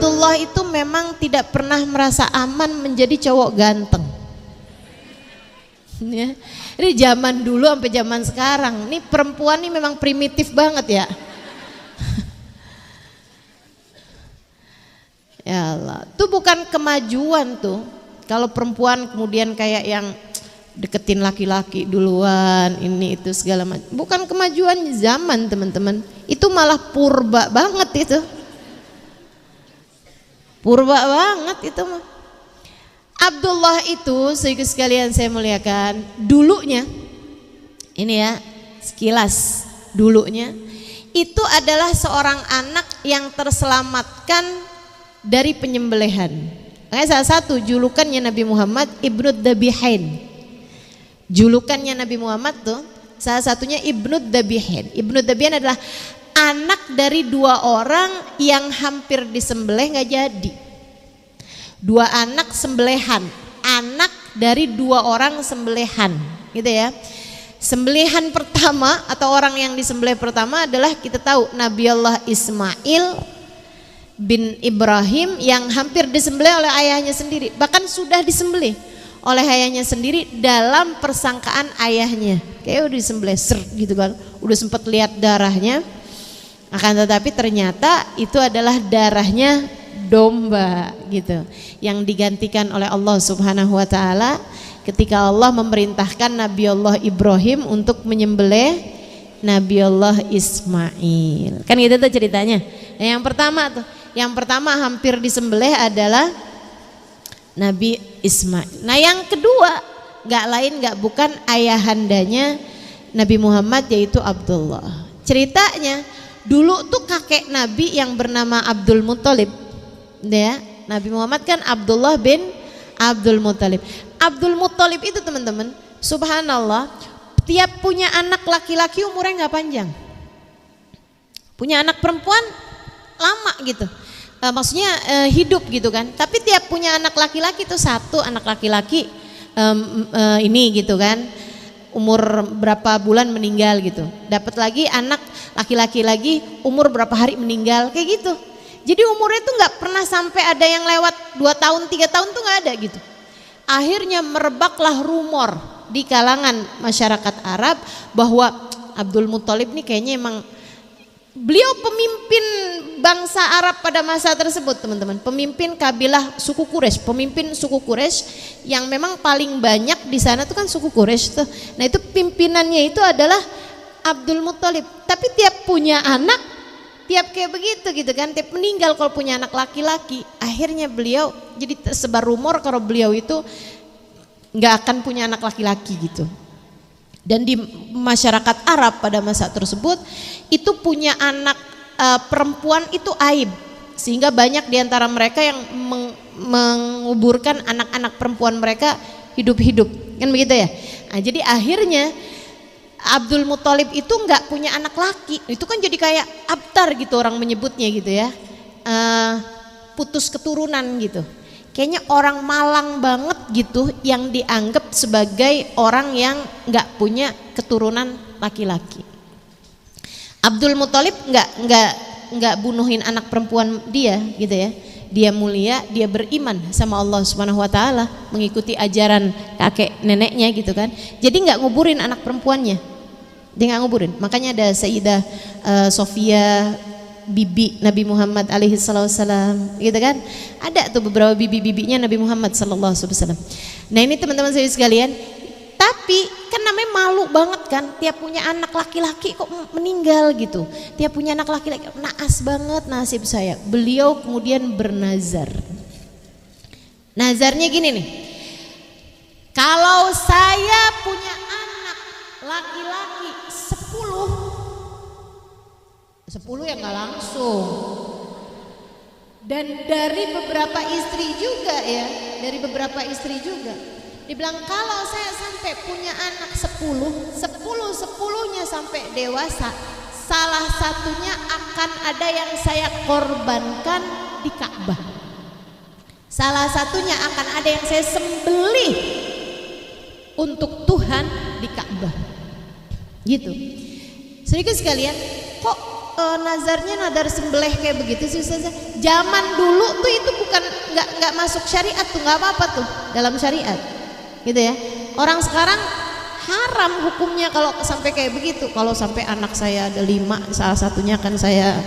Abdullah itu memang tidak pernah merasa aman menjadi cowok ganteng. Ya. Ini zaman dulu sampai zaman sekarang. Ini perempuan ini memang primitif banget ya. Ya Allah, itu bukan kemajuan tuh. Kalau perempuan kemudian kayak yang deketin laki-laki duluan, ini itu segala macam. Bukan kemajuan zaman teman-teman. Itu malah purba banget itu. Purba banget itu mah. Abdullah itu, saudara sekalian saya muliakan, dulunya ini ya sekilas dulunya itu adalah seorang anak yang terselamatkan dari penyembelihan. Makanya salah satu julukannya Nabi Muhammad Ibnu Dabihain. Julukannya Nabi Muhammad tuh salah satunya Ibnu Dabihain. Ibnu Dabihain adalah anak dari dua orang yang hampir disembelih nggak jadi. Dua anak sembelihan, anak dari dua orang sembelihan, gitu ya. Sembelihan pertama atau orang yang disembelih pertama adalah kita tahu Nabi Allah Ismail bin Ibrahim yang hampir disembelih oleh ayahnya sendiri, bahkan sudah disembelih oleh ayahnya sendiri dalam persangkaan ayahnya. Kayak udah disembelih gitu kan, udah sempat lihat darahnya, akan tetapi ternyata itu adalah darahnya domba gitu, yang digantikan oleh Allah Subhanahu wa taala ketika Allah memerintahkan Nabi Allah Ibrahim untuk menyembelih Nabi Allah Ismail. Kan gitu tuh ceritanya. Nah, yang pertama hampir disembelih adalah Nabi Ismail. Nah, yang kedua enggak lain enggak bukan ayahandanya Nabi Muhammad, yaitu Abdullah. Ceritanya dulu tuh kakek Nabi yang bernama Abdul Muthalib. Ya, Nabi Muhammad kan Abdullah bin Abdul Muthalib. Abdul Muthalib itu teman-teman, subhanallah, tiap punya anak laki-laki umurnya nggak panjang. Punya anak perempuan lama gitu. Maksudnya hidup gitu kan. Tapi tiap punya anak laki-laki itu satu anak laki-laki ini gitu kan. Umur berapa bulan meninggal gitu. Dapat lagi anak laki-laki lagi umur berapa hari meninggal, kayak gitu. Jadi umurnya tuh nggak pernah sampai ada yang lewat 2 tahun 3 tahun tuh nggak ada gitu. Akhirnya merebaklah rumor di kalangan masyarakat Arab bahwa Abdul Muthalib nih kayaknya emang beliau pemimpin bangsa Arab pada masa tersebut teman-teman. Pemimpin kabilah suku Quraisy, pemimpin suku Quraisy yang memang paling banyak di sana tuh kan suku Quraisy tuh. Nah itu pimpinannya itu adalah Abdul Muthalib. Tapi tiap punya anak tiap kayak begitu gitu kan, tiap meninggal kalau punya anak laki-laki, akhirnya beliau jadi tersebar rumor kalau beliau itu nggak akan punya anak laki-laki gitu. Dan di masyarakat Arab pada masa tersebut itu punya anak perempuan itu aib, sehingga banyak diantara mereka yang menguburkan anak-anak perempuan mereka hidup-hidup, kan begitu ya. Nah, jadi akhirnya Abdul Muthalib itu nggak punya anak laki, itu kan jadi kayak abtar gitu orang menyebutnya gitu ya, putus keturunan gitu. Kayaknya orang Malang banget gitu yang dianggap sebagai orang yang nggak punya keturunan laki-laki. Abdul Muthalib nggak bunuhin anak perempuan dia gitu ya. Dia mulia, dia beriman sama Allah Subhanahu wa taala, mengikuti ajaran kakek neneknya gitu kan. Jadi nggak nguburin anak perempuannya. Dia nggak nguburin. Makanya ada Sayyidah Sofia bibi Nabi Muhammad alaihi salam gitu kan. Ada tuh beberapa bibi-bibinya Nabi Muhammad sallallahu alaihi wasallam. Nah, ini teman-teman saya sekalian, tapi kan namanya malu banget kan, tiap punya anak laki-laki kok meninggal gitu. Tiap punya anak laki-laki, naas banget nasib saya. Beliau kemudian bernazar. Nazarnya gini nih. Kalau saya punya anak laki-laki 10 ya nggak langsung. Dan dari beberapa istri juga ya, dari beberapa istri juga. Dibilang kalau saya sampai punya anak 10-10-nya sampai dewasa, salah satunya akan ada yang saya korbankan di Ka'bah. Salah satunya akan ada yang saya sembelih untuk Tuhan di Ka'bah. Gitu. Sedikit sekalian, kok nazarnya nadar sembelih kayak begitu sih Ustazah? Zaman dulu tuh itu bukan nggak masuk syariat tuh, nggak apa-apa tuh dalam syariat, gitu ya. Orang sekarang haram hukumnya kalau sampai kayak begitu. Kalau sampai anak saya ada 5, salah satunya kan saya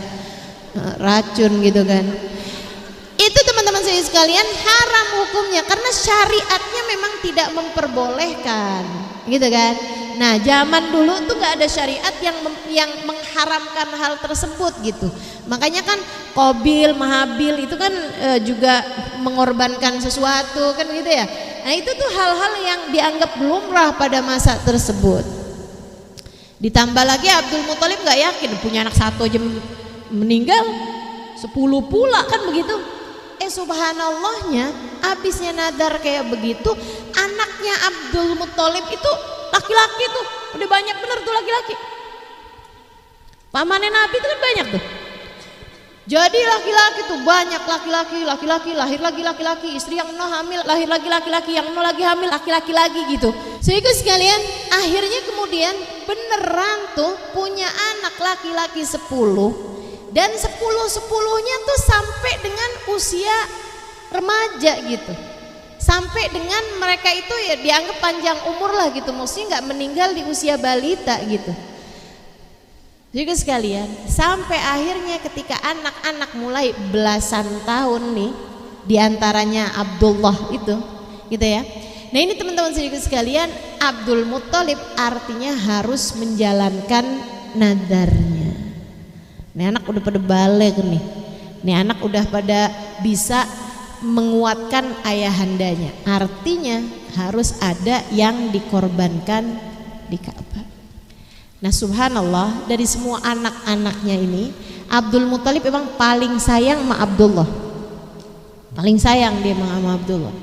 racun gitu kan. Itu teman-teman saya sekalian haram hukumnya karena syariatnya memang tidak memperbolehkan, gitu kan. Nah, zaman dulu tuh nggak ada syariat yang mengharamkan hal tersebut gitu. Makanya kan Qabil, Mahabil itu kan juga mengorbankan sesuatu kan gitu ya. Nah, itu tuh hal-hal yang dianggap lumrah pada masa tersebut. Ditambah lagi Abdul Muthalib nggak yakin punya anak 1 aja meninggal, 10 pula kan begitu. Subhanallahnya habisnya nadar kayak begitu, anaknya Abdul Muthalib itu laki-laki tuh, udah banyak bener tuh laki-laki. Pamannya Nabi itu kan banyak tuh. Jadi laki-laki tuh banyak laki-laki lahir lagi laki-laki, istri yang no hamil lahir lagi laki-laki, yang no lagi hamil laki-laki lagi gitu. Sehingga sekalian akhirnya kemudian beneran tuh punya anak laki-laki 10. Dan 10-10-nya tuh sampai dengan usia remaja gitu, sampai dengan mereka itu ya dianggap panjang umur lah gitu, maksudnya nggak meninggal di usia balita gitu. Juga sekalian sampai akhirnya ketika anak-anak mulai belasan tahun nih, diantaranya Abdullah itu gitu ya. Nah ini teman-teman juga sekalian, Abdul Muthalib artinya harus menjalankan nadarnya. Nih anak udah pada balik nih. Nih anak udah pada bisa menguatkan ayahandanya. Artinya harus ada yang dikorbankan di Ka'bah. Nah subhanallah, dari semua anak-anaknya ini Abdul Muthalib memang paling sayang sama Abdullah. Paling sayang dia sama Abdullah.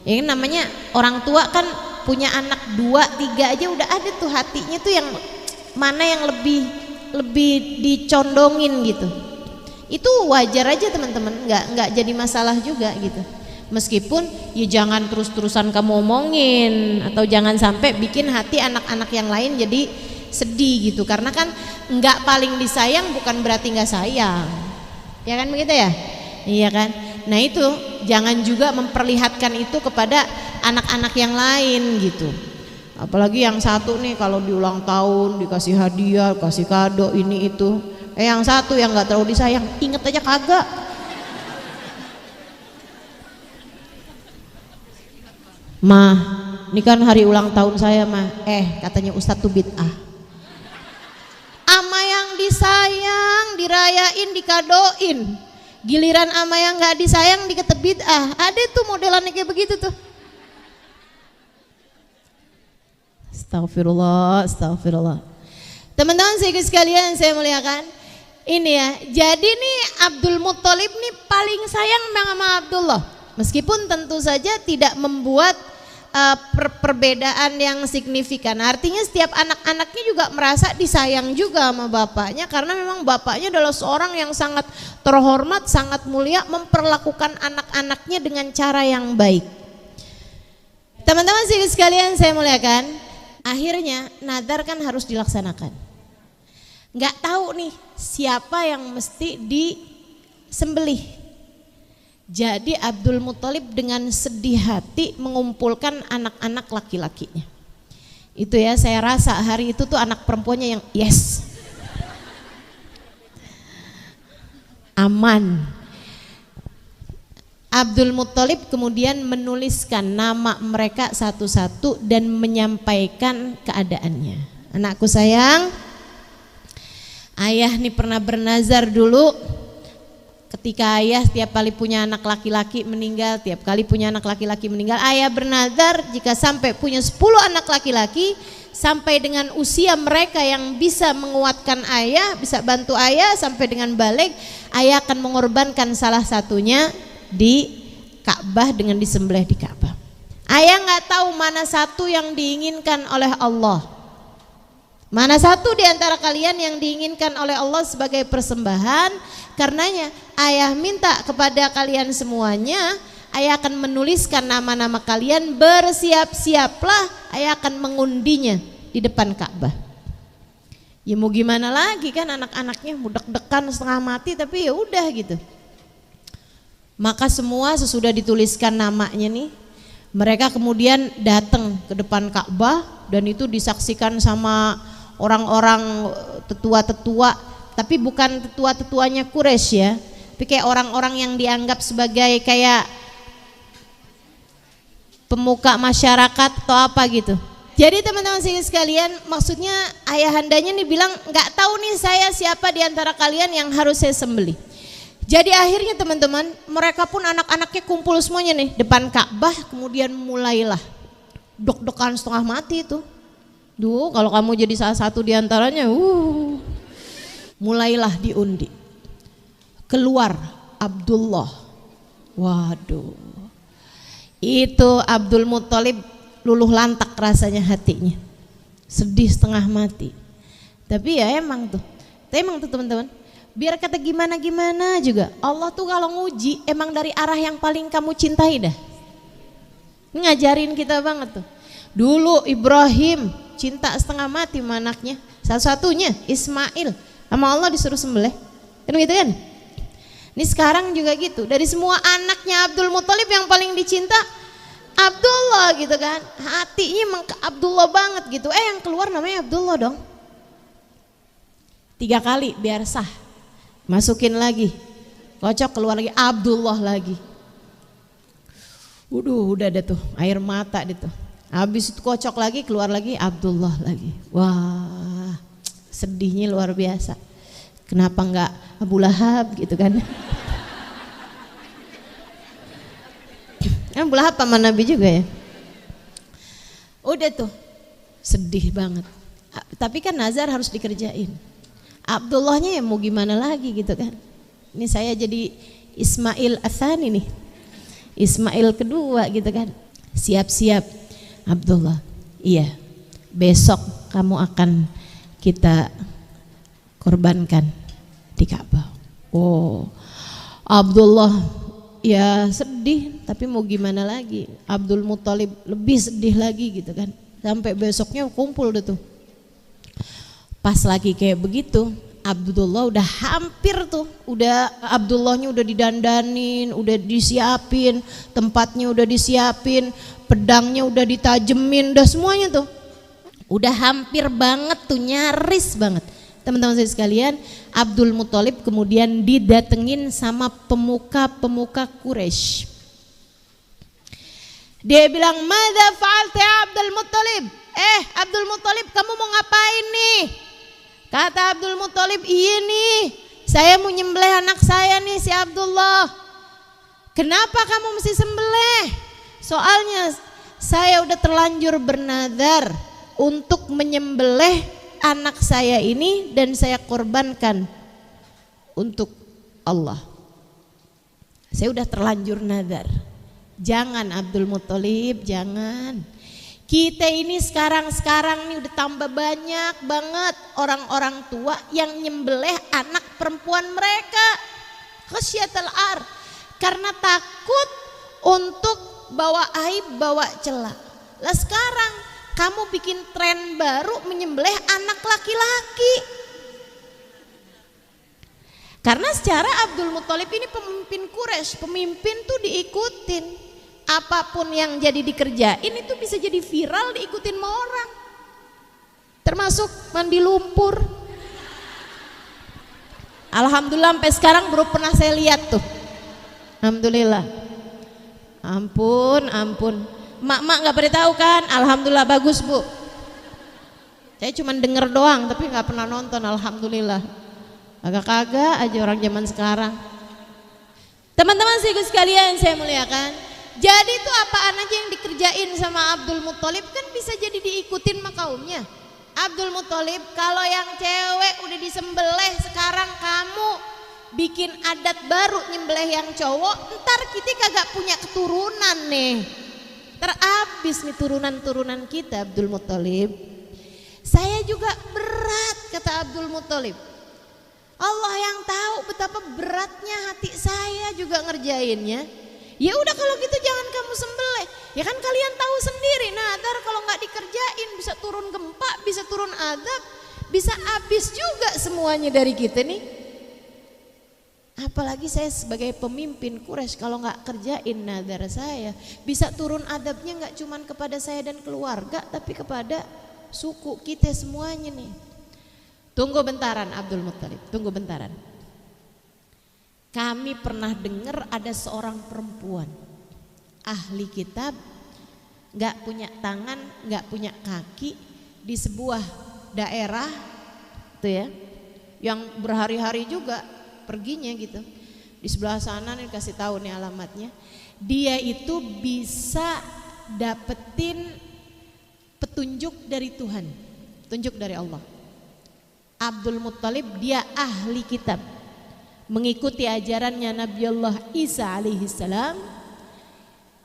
Ya kan namanya orang tua kan punya anak 2, 3 aja udah ada tuh hatinya tuh yang mana yang lebih dicondongin gitu. Itu wajar aja teman-teman, nggak jadi masalah juga gitu. Meskipun ya jangan terus-terusan kamu omongin atau jangan sampai bikin hati anak-anak yang lain jadi sedih gitu. Karena kan nggak paling disayang bukan berarti nggak sayang, ya kan begitu ya? Iya kan? Nah itu jangan juga memperlihatkan itu kepada anak-anak yang lain gitu. Apalagi yang satu nih kalau di ulang tahun dikasih hadiah, kasih kado ini itu. Yang satu yang nggak terlalu disayang, inget aja kagak. Mah, ini kan hari ulang tahun saya mah. Katanya Ustadz tuh bid'ah. Ama yang disayang dirayain, dikadoin. Giliran ama yang nggak disayang dikata bid'ah. Ada tuh modelannya kayak begitu tuh. Astagfirullah. Teman-teman sekalian saya muliakan, ini ya. Jadi nih Abdul Muthalib nih paling sayang sama Abdullah. Meskipun tentu saja tidak membuat perbedaan yang signifikan. Artinya setiap anak-anaknya juga merasa disayang juga sama bapaknya, karena memang bapaknya adalah seorang yang sangat terhormat, sangat mulia, memperlakukan anak-anaknya dengan cara yang baik. Teman-teman sekalian saya muliakan, akhirnya nadar kan harus dilaksanakan. Nggak tahu nih siapa yang mesti disembelih. Jadi Abdul Muthalib dengan sedih hati mengumpulkan anak-anak laki-lakinya. Itu ya, saya rasa hari itu tuh anak perempuannya yang yes, aman. Abdul Muthalib kemudian menuliskan nama mereka satu-satu dan menyampaikan keadaannya. Anakku sayang, ayah nih pernah bernazar dulu. Ketika ayah tiap kali punya anak laki-laki meninggal, ayah bernazar jika sampai punya 10 anak laki-laki, sampai dengan usia mereka yang bisa menguatkan ayah, bisa bantu ayah sampai dengan balik, ayah akan mengorbankan salah satunya di Ka'bah dengan disembelih di Ka'bah. Ayah nggak tahu mana satu yang diinginkan oleh Allah, mana satu di antara kalian yang diinginkan oleh Allah sebagai persembahan. Karenanya ayah minta kepada kalian semuanya, ayah akan menuliskan nama-nama kalian, bersiap-siaplah, ayah akan mengundinya di depan Ka'bah. Ya mau gimana lagi kan, anak-anaknya mau deg-degan setengah mati, tapi ya udah gitu. Maka semua sesudah dituliskan namanya nih, mereka kemudian datang ke depan Ka'bah dan itu disaksikan sama orang-orang tetua-tetua, tapi bukan tetua-tetuanya Quraisy ya, tapi kayak orang-orang yang dianggap sebagai kayak pemuka masyarakat atau apa gitu. Jadi teman-teman sekalian, maksudnya ayahandanya nih bilang, nggak tahu nih saya siapa di antara kalian yang harus saya sembelih. Jadi akhirnya teman-teman, mereka pun anak-anaknya kumpul semuanya nih depan Ka'bah, kemudian mulailah deg-degan setengah mati itu. Duh, kalau kamu jadi salah satu di antaranya, mulailah diundi. Keluar Abdullah. Waduh. Itu Abdul Muthalib luluh lantak rasanya hatinya, sedih setengah mati. Tapi ya emang tuh teman-teman, biar kata gimana juga, Allah tuh kalau nguji emang dari arah yang paling kamu cintai dah. Ngajarin kita banget tuh. Dulu Ibrahim cinta setengah mati sama anaknya, salah satunya Ismail, sama Allah disuruh sembelih, kan gitu kan? Ini sekarang juga gitu, dari semua anaknya Abdul Muthalib yang paling dicinta Abdullah gitu kan, hatinya emang ke Abdullah banget gitu. Yang keluar namanya Abdullah dong. 3 kali biar sah, masukin lagi, kocok keluar lagi Abdullah lagi. Udah ada tuh air mata deh tuh. Habis itu kocok lagi, keluar lagi Abdullah lagi. Wah, sedihnya luar biasa. Kenapa enggak Abu Lahab gitu kan? Abu Lahab paman Nabi juga ya. Udah tuh sedih banget. Tapi kan nazar harus dikerjain. Abdullahnya ya mau gimana lagi gitu kan. Ini saya jadi Ismail Atsani nih, Ismail kedua gitu kan. Siap-siap Abdullah, iya besok kamu akan kita korbankan di Ka'bah. Oh, Abdullah ya sedih, tapi mau gimana lagi. Abdul Muthalib lebih sedih lagi gitu kan. Sampai besoknya kumpul deh tuh. Pas lagi kayak begitu, Abdullah udah hampir tuh, Abdullahnya udah didandanin, udah disiapin, tempatnya udah disiapin, pedangnya udah ditajemin, udah semuanya tuh. Udah hampir banget tuh, nyaris banget. Teman-teman saya sekalian, Abdul Muthalib kemudian didatengin sama pemuka-pemuka Quraisy. Dia bilang, "Madza fa'alta ya Abdul Muthalib?" Abdul Muthalib, kamu mau ngapain nih? Kata Abdul Muthalib, "Iya nih, saya mau nyembelih anak saya nih si Abdullah." "Kenapa kamu mesti sembelih?" "Soalnya saya udah terlanjur bernadar untuk menyembelih anak saya ini dan saya korbankan untuk Allah. Saya udah terlanjur nadar." Jangan Abdul Muthalib, jangan. Kita ini sekarang nih udah tambah banyak banget orang-orang tua yang nyembelih anak perempuan mereka. Khasyatal ar, karena takut untuk bawa aib, bawa celah. Lah sekarang kamu bikin tren baru menyembelih anak laki-laki. Karena secara Abdul Muthalib ini pemimpin Quraisy, pemimpin tuh diikutin. Apapun yang jadi dikerjain itu bisa jadi viral, diikutin sama orang. Termasuk mandi lumpur. Alhamdulillah sampai sekarang belum pernah saya lihat tuh. Alhamdulillah. Ampun. Mak nggak pernah tahu kan? Alhamdulillah, bagus bu. Saya cuma denger doang tapi nggak pernah nonton. Alhamdulillah. Kagak aja orang zaman sekarang. Teman-teman sekalian saya muliakan. Jadi itu apaan aja yang dikerjain sama Abdul Muthalib kan bisa jadi diikutin sama kaumnya. Abdul Muthalib, kalau yang cewek udah disembelih, sekarang kamu bikin adat baru nyembelih yang cowok, ntar kita kagak punya keturunan nih. Terabis nih turunan-turunan kita. Abdul Muthalib, saya juga berat, kata Abdul Muthalib. Allah yang tahu betapa beratnya hati saya juga ngerjainnya. Ya udah kalau gitu jangan kamu sembelih. Ya kan kalian tahu sendiri, nadar kalau nggak dikerjain bisa turun gempa, bisa turun adab. bisa habis juga semuanya dari kita nih. Apalagi saya sebagai pemimpin Quraisy, kalau nggak kerjain nadar saya, bisa turun adabnya nggak cuman kepada saya dan keluarga, tapi kepada suku kita semuanya nih. Tunggu bentaran Abdul Muttalib, tunggu bentaran. Kami pernah dengar ada seorang perempuan ahli kitab, nggak punya tangan, nggak punya kaki, di sebuah daerah tuh ya, yang berhari-hari juga perginya gitu. Di sebelah sana nih, kasih tahu nih alamatnya. Dia itu bisa dapetin petunjuk dari Tuhan, petunjuk dari Allah. Abdul Muttalib dia ahli kitab, mengikuti ajarannya Nabiullah Isa alaihissalam.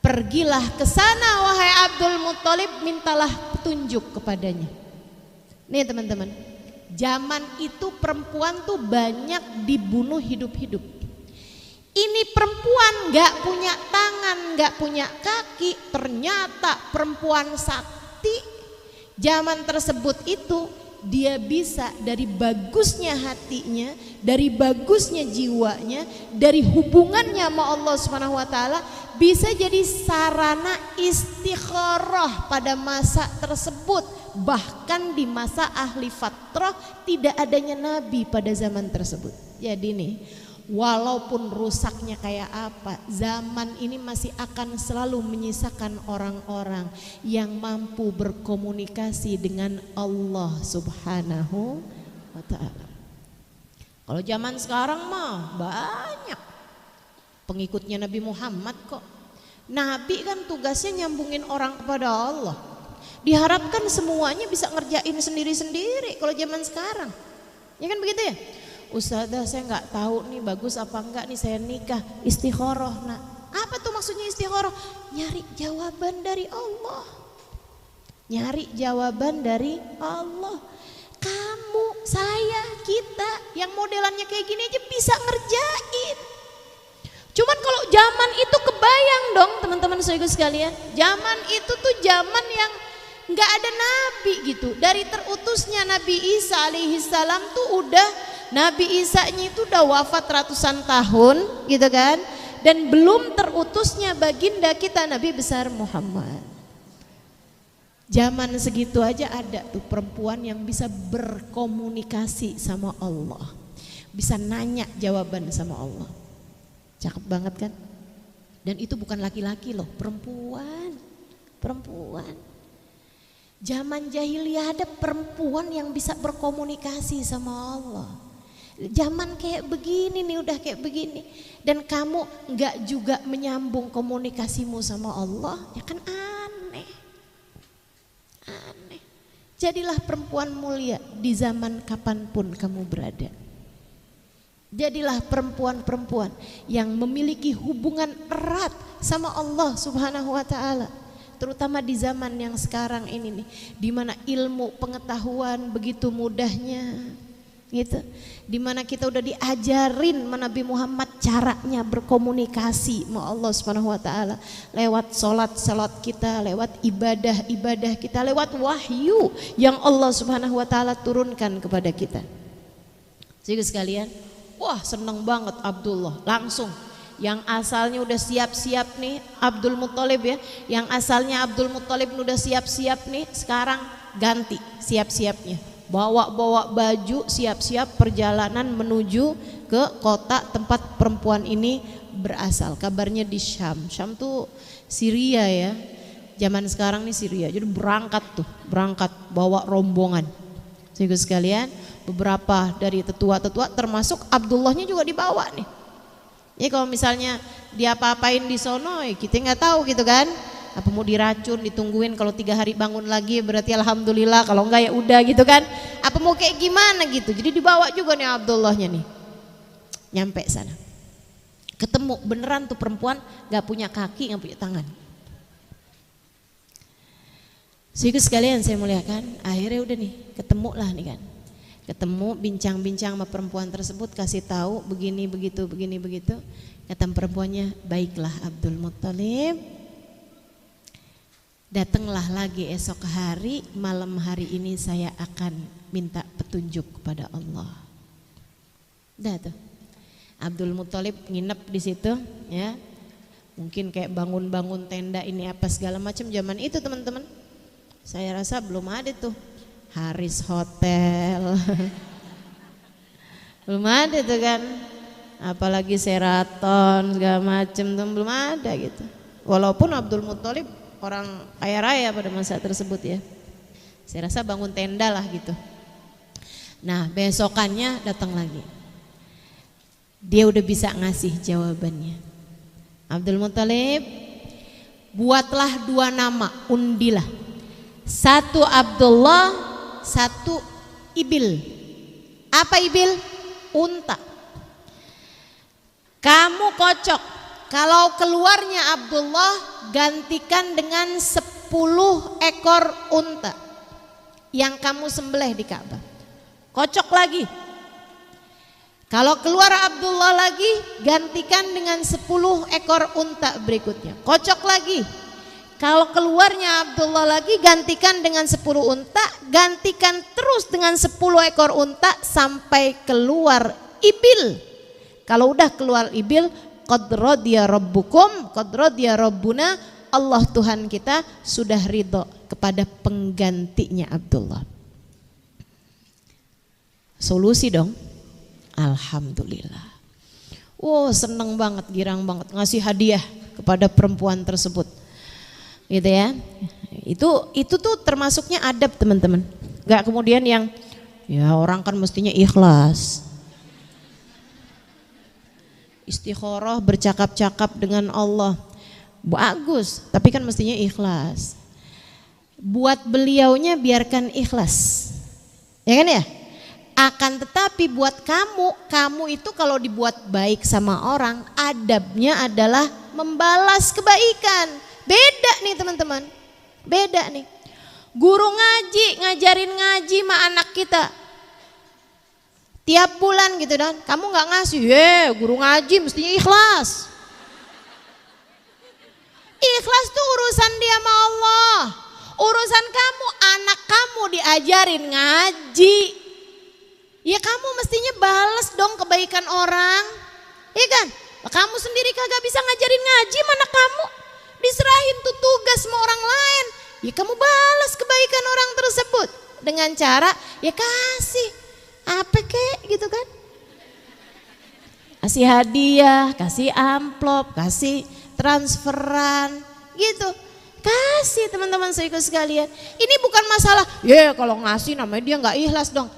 Pergilah ke sana wahai Abdul Muttalib, mintalah petunjuk kepadanya. Nih teman-teman, zaman itu perempuan tuh banyak dibunuh hidup-hidup. Ini perempuan gak punya tangan, gak punya kaki, ternyata perempuan sakti. Zaman tersebut itu dia bisa dari bagusnya hatinya, dari bagusnya jiwanya, dari hubungannya sama Allah Subhanahu wa taala, bisa jadi sarana istikharah pada masa tersebut. Bahkan di masa ahli fatrah tidak adanya nabi pada zaman tersebut. Jadi nih, walaupun rusaknya kayak apa, zaman ini masih akan selalu menyisakan orang-orang yang mampu berkomunikasi dengan Allah Subhanahu wa ta'ala. Kalau zaman sekarang mah banyak pengikutnya Nabi Muhammad kok. Nabi kan tugasnya nyambungin orang kepada Allah. Diharapkan semuanya bisa ngerjain sendiri-sendiri kalau zaman sekarang. Ya kan begitu ya? Ustazah saya nggak tahu nih bagus apa enggak nih saya nikah, istikharah. Nah, apa tuh maksudnya istikharah? Nyari jawaban dari Allah. Nyari jawaban dari Allah. Kamu, saya, kita yang modelannya kayak gini aja bisa ngerjain. Cuman kalau zaman itu kebayang dong teman-teman saudara sekalian. Zaman itu tuh zaman yang nggak ada nabi gitu. Dari terutusnya Nabi Isa alaihissalam tuh udah, Nabi Isa-nya itu udah wafat ratusan tahun gitu kan. Dan belum terutusnya baginda kita Nabi besar Muhammad. Zaman segitu aja ada tuh perempuan yang bisa berkomunikasi sama Allah, bisa nanya jawaban sama Allah. Cakep banget kan? Dan itu bukan laki-laki loh, perempuan. Perempuan. Zaman jahiliyah ada perempuan yang bisa berkomunikasi sama Allah. Zaman kayak begini nih, udah kayak begini, dan kamu nggak juga menyambung komunikasimu sama Allah, ya kan aneh. Aneh. Jadilah perempuan mulia di zaman kapanpun kamu berada. Jadilah perempuan-perempuan yang memiliki hubungan erat sama Allah Subhanahu wa taala. Terutama di zaman yang sekarang ini nih, di mana ilmu pengetahuan begitu mudahnya. Gitu. Dimana kita udah diajarin sama Nabi Muhammad caranya berkomunikasi sama Allah Subhanahu wa taala lewat salat kita, lewat ibadah kita, lewat wahyu yang Allah Subhanahu wa taala turunkan kepada kita. Jadi sekalian, wah seneng banget Abdullah, langsung yang asalnya udah siap-siap nih Abdul Muttalib ya, yang asalnya Abdul Muttalib udah siap-siap nih, sekarang ganti siap-siapnya. Bawa baju, siap-siap perjalanan menuju ke kota tempat perempuan ini berasal. Kabarnya di Syam. Syam tuh Syria ya. Zaman sekarang nih Syria. Jadi berangkat bawa rombongan. Sehingga sekalian, beberapa dari tetua-tetua termasuk Abdullahnya juga dibawa nih. Ya kalau misalnya dia apa-apain di sono, kita nggak tahu gitu kan. Apa mau diracun, ditungguin, kalau 3 hari bangun lagi berarti alhamdulillah, kalau enggak ya udah gitu kan. Apa mau kayak gimana gitu. Jadi dibawa juga nih Abdullahnya nih. Nyampe sana. Ketemu beneran tuh perempuan gak punya kaki, gak punya tangan. Sehingga sekalian saya muliakan, akhirnya udah nih ketemu lah nih kan. Ketemu bincang-bincang sama perempuan tersebut, kasih tahu begini begitu. Kata perempuannya, baiklah Abdul Muttalib, datanglah lagi esok hari, malam hari ini saya akan minta petunjuk petunjuk kepada Allah. Dah tuh. Abdul Muthalib nginep di situ ya. Mungkin kayak bangun-bangun tenda ini apa segala macam zaman itu teman-teman. Saya rasa belum ada tuh Haris Hotel. Belum ada tuh kan. Apalagi Sheraton segala macam tuh belum ada gitu. Walaupun Abdul Muthalib orang kaya raya pada masa tersebut ya. Saya rasa bangun tenda lah gitu. Nah, besokannya datang lagi. Dia udah bisa ngasih jawabannya. Abdul Muthalib, buatlah 2 nama, undilah. 1 Abdullah, 1 Ibil. Apa Ibil? Unta. Kamu kocok. Kalau keluarnya Abdullah, gantikan dengan 10 ekor unta yang kamu sembelih di Ka'bah. Kocok lagi. Kalau keluar Abdullah lagi, gantikan dengan 10 ekor unta berikutnya. Kocok lagi. Kalau keluarnya Abdullah lagi, gantikan dengan 10 unta, gantikan terus dengan 10 ekor unta sampai keluar Ibil. Kalau udah keluar Ibil, qad radiya rabbukum, qad radiya rabbuna, Allah Tuhan kita sudah ridho kepada penggantinya Abdullah. Solusi dong. Alhamdulillah. Wow, seneng banget, girang banget ngasih hadiah kepada perempuan tersebut. Gitu ya. Itu tuh termasuknya adab teman-teman. Gak kemudian yang ya orang kan mestinya ikhlas. Istikharah bercakap-cakap dengan Allah. Bagus, tapi kan mestinya ikhlas. Buat beliaunya biarkan ikhlas. Ya kan ya? Akan tetapi buat kamu itu kalau dibuat baik sama orang, adabnya adalah membalas kebaikan. Beda nih teman-teman, beda nih. Guru ngaji, ngajarin ngaji sama anak kita. Tiap bulan gitu dan kamu gak ngasih, guru ngaji mestinya ikhlas. Ikhlas tuh urusan dia sama Allah. Urusan kamu, anak kamu diajarin ngaji. Ya kamu mestinya balas dong kebaikan orang. Iya kan? Kamu sendiri kagak bisa ngajarin ngaji mana kamu. Diserahin tuh tugas sama orang lain. Ya kamu balas kebaikan orang tersebut. Dengan cara ya kasih. Apa kek gitu kan. Kasih hadiah, kasih amplop, kasih transferan gitu. Kasih teman-teman saya sekalian. Ini bukan masalah, kalau ngasih namanya dia gak ikhlas dong.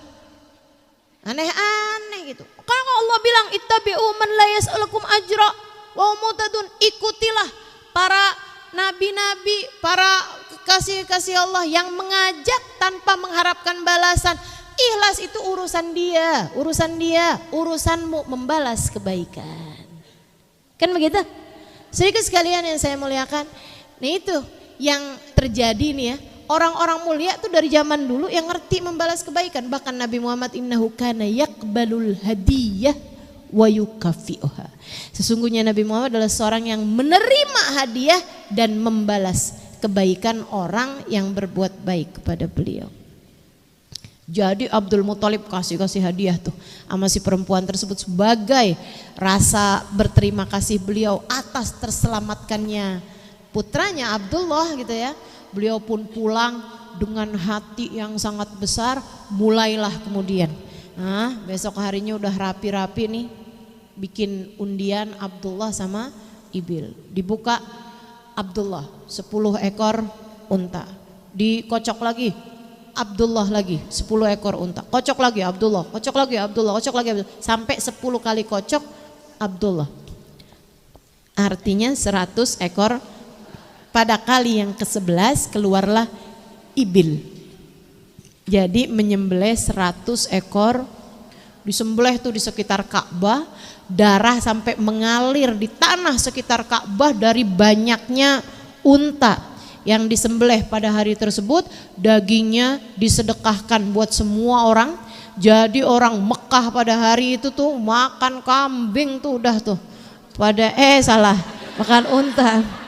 Aneh-aneh gitu. Kalau Allah bilang ittabi'u man la yas'alukum ajra wa mutadun, ikutilah para nabi-nabi, para kekasih-kekasih Allah yang mengajak tanpa mengharapkan balasan. Ikhlas itu urusan dia, urusanmu membalas kebaikan. Kan begitu? Sedikit sekalian yang saya muliakan. Nah itu yang terjadi nih ya. Orang-orang mulia tuh dari zaman dulu yang ngerti membalas kebaikan. Bahkan Nabi Muhammad innahu kana yaqbalul hadiyah wa yukafi'uha. Sesungguhnya Nabi Muhammad adalah seorang yang menerima hadiah dan membalas kebaikan orang yang berbuat baik kepada beliau. Jadi Abdul Muthalib kasih hadiah tuh sama si perempuan tersebut sebagai rasa berterima kasih beliau atas terselamatkannya putranya Abdullah gitu ya. Beliau pun pulang dengan hati yang sangat besar. Mulailah kemudian besok harinya udah rapi-rapi nih, bikin undian Abdullah sama Ibil. Dibuka Abdullah 10 ekor unta. Dikocok lagi Abdullah lagi 10 ekor unta. Kocok lagi Abdullah, kocok lagi Abdullah, kocok lagi Abdullah. Sampai 10 kali kocok Abdullah. Artinya 100 ekor. Pada kali yang ke-11 keluarlah Ibil. Jadi menyembelih 100 ekor. Disembelih tuh di sekitar Ka'bah. Darah sampai mengalir di tanah sekitar Ka'bah dari banyaknya unta yang disembelih pada hari tersebut. Dagingnya disedekahkan buat semua orang. Jadi orang Mekah pada hari itu tuh makan kambing tuh udah tuh. Makan unta.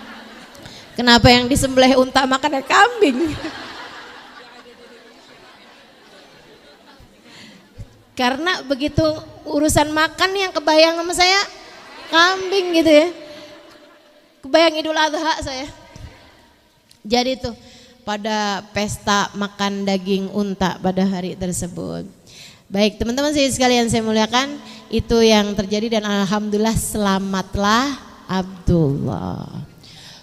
Kenapa yang disembelih unta makannya kambing? Karena begitu urusan makan yang kebayang sama saya kambing gitu ya. Kebayang Idul Adha saya. Jadi tuh pada pesta makan daging unta pada hari tersebut. Baik teman-teman sekalian saya muliakan, itu yang terjadi dan alhamdulillah selamatlah Abdullah.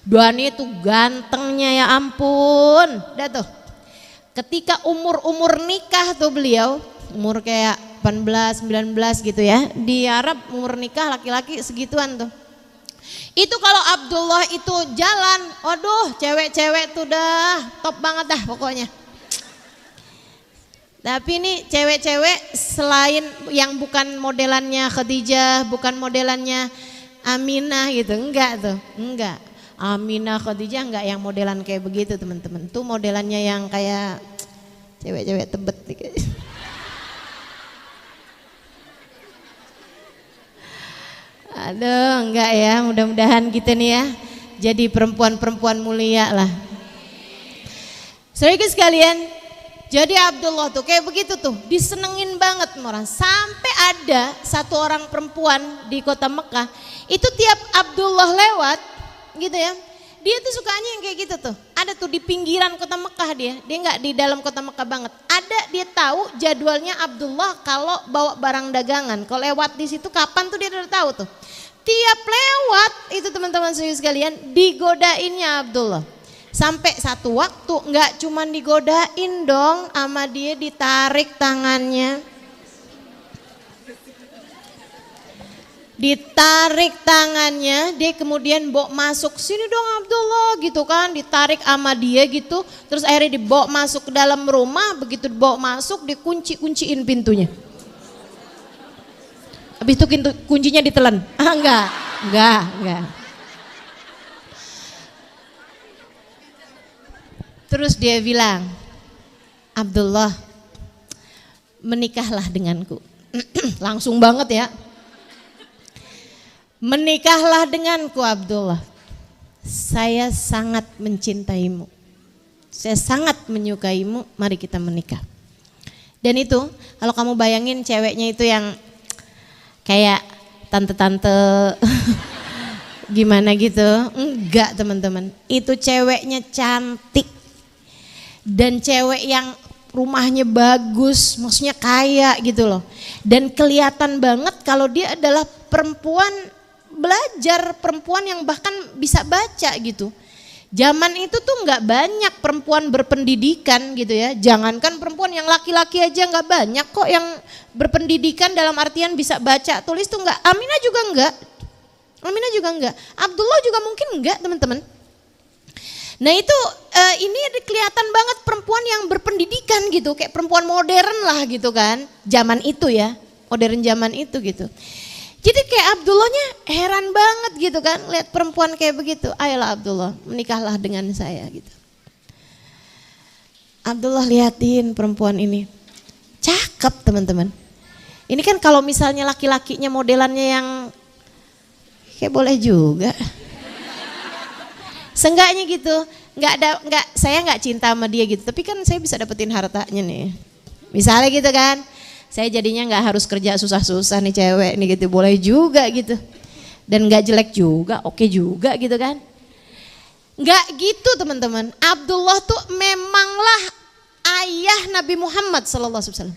Duani itu gantengnya ya ampun. Dah tuh. Ketika umur nikah tuh beliau, umur kayak 18, 19 gitu ya. Di Arab umur nikah laki-laki segituan tuh. Itu kalau Abdullah itu jalan, aduh cewek-cewek tuh dah top banget dah pokoknya. Tapi ini cewek-cewek selain yang bukan modelannya Khadijah, bukan modelannya Aminah gitu, enggak tuh, enggak. Aminah, Khadijah enggak yang modelan kayak begitu teman-teman. Tuh modelannya yang kayak cewek-cewek tebet gitu. Aduh, enggak ya, mudah-mudahan kita nih ya jadi perempuan-perempuan mulia lah. Saudara sekalian, jadi Abdullah tuh kayak begitu tuh, disenengin banget orang. Sampai ada satu orang perempuan di kota Mekah, itu tiap Abdullah lewat gitu ya, dia tuh sukanya yang kayak gitu tuh. Ada tuh di pinggiran kota Mekah dia nggak di dalam kota Mekah banget. Ada, dia tahu jadwalnya Abdullah kalau bawa barang dagangan. Kalau lewat di situ kapan tuh dia udah tahu tuh. Tiap lewat itu teman-teman sekalian digodainnya Abdullah. Sampai satu waktu nggak cuman digodain dong, sama dia ditarik tangannya. Ditarik tangannya, dia kemudian bawa masuk, sini dong Abdullah gitu kan, ditarik sama dia gitu. Terus akhirnya dibawa masuk ke dalam rumah, begitu dibawa masuk dikunci-kunciin pintunya. Habis itu kuncinya ditelan. Enggak. Terus dia bilang, Abdullah, menikahlah denganku. Langsung banget ya. Menikahlah denganku Abdullah. Saya sangat mencintaimu. Saya sangat menyukaimu, mari kita menikah. Dan itu kalau kamu bayangin ceweknya itu yang kayak tante-tante gimana gitu. Enggak teman-teman, itu ceweknya cantik. Dan cewek yang rumahnya bagus, maksudnya kaya gitu loh. Dan kelihatan banget kalau dia adalah perempuan belajar, perempuan yang bahkan bisa baca gitu. Zaman itu tuh nggak banyak perempuan berpendidikan gitu ya. Jangankan perempuan, yang laki-laki aja nggak banyak kok yang berpendidikan dalam artian bisa baca tulis tuh nggak. Aminah juga nggak. Abdullah juga mungkin nggak teman-teman. Nah itu ini kelihatan banget perempuan yang berpendidikan gitu, kayak perempuan modern lah gitu kan, zaman itu ya, modern zaman itu gitu. Jadi kayak Abdullahnya heran banget gitu kan, lihat perempuan kayak begitu. Ayolah Abdullah, menikahlah dengan saya gitu. Abdullah liatin perempuan ini, cakep teman-teman. Ini kan kalau misalnya laki-lakinya modelannya yang kayak boleh juga. Seenggaknya gitu, saya nggak cinta sama dia gitu, tapi kan saya bisa dapetin hartanya nih. Misalnya gitu kan, saya jadinya nggak harus kerja susah-susah nih cewek nih gitu, boleh juga gitu. Dan nggak jelek juga, oke juga gitu kan. Nggak gitu teman-teman, Abdullah tuh memanglah ayah Nabi Muhammad SAW.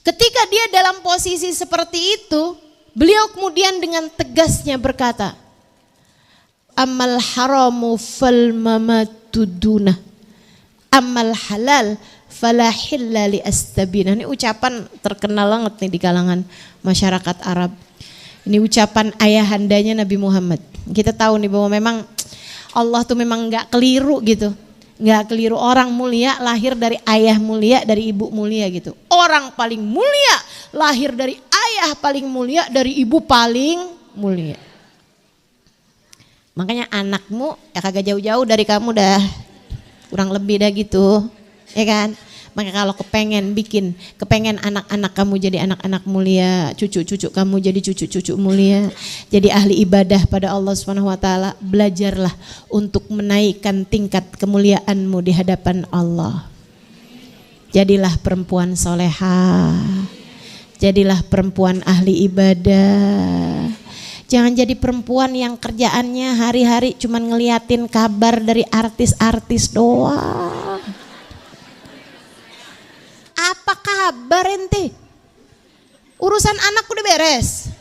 Ketika dia dalam posisi seperti itu, beliau kemudian dengan tegasnya berkata, amal haramu fal mamatu dunah, amal halal fala hilla li astabina. Ini ucapan terkenal banget nih di kalangan masyarakat Arab. Ini ucapan ayahandanya Nabi Muhammad. Kita tahu nih bahwa memang Allah tuh memang nggak keliru gitu, nggak keliru. Orang mulia lahir dari ayah mulia, dari ibu mulia gitu. Orang paling mulia lahir dari ayah paling mulia, dari ibu paling mulia. Makanya anakmu ya kagak jauh-jauh dari kamu dah, kurang lebih dah gitu, ya kan? Maka kalau kepengen anak-anak kamu jadi anak-anak mulia, cucu-cucu kamu jadi cucu-cucu mulia, jadi ahli ibadah pada Allah SWT, belajarlah untuk menaikkan tingkat kemuliaanmu di hadapan Allah. Jadilah perempuan solehah. Jadilah perempuan ahli ibadah. Jangan jadi perempuan yang kerjaannya hari-hari cuman ngeliatin kabar dari artis-artis doang. Apa kabar ente? Urusan anak udah beres?